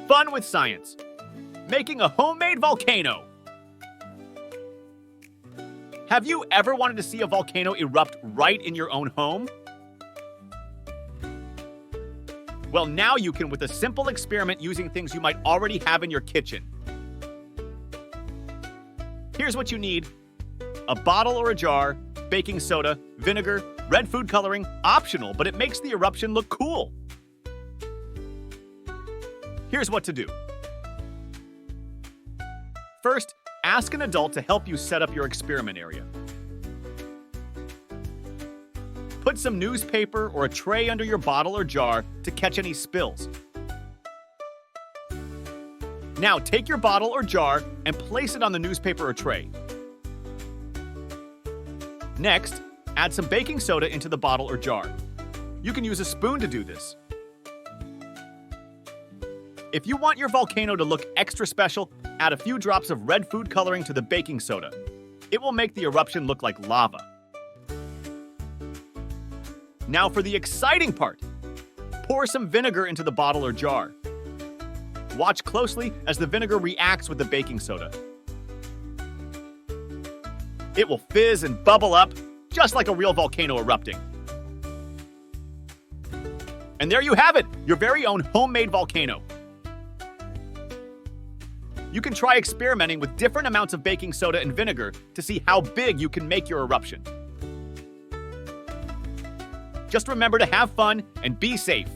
fun with science. Making a homemade volcano. Have you ever wanted to see a volcano erupt right in your own home? Well, now you can with a simple experiment using things you might already have in your kitchen. Here's what you need: a bottle or a jar, baking soda, vinegar, red food coloring, optional, but it makes the eruption look cool. Here's what to do. First, ask an adult to help you set up your experiment area. Put some newspaper or a tray under your bottle or jar to catch any spills. Now take your bottle or jar and place it on the newspaper or tray. Next, add some baking soda into the bottle or jar. You can use a spoon to do this. If you want your volcano to look extra special, add a few drops of red food coloring to the baking soda. It will make the eruption look like lava. Now for the exciting part. Pour some vinegar into the bottle or jar. Watch closely as the vinegar reacts with the baking soda. It will fizz and bubble up, just like a real volcano erupting. And there you have it, your very own homemade volcano. You can try experimenting with different amounts of baking soda and vinegar to see how big you can make your eruption. Just remember to have fun and be safe.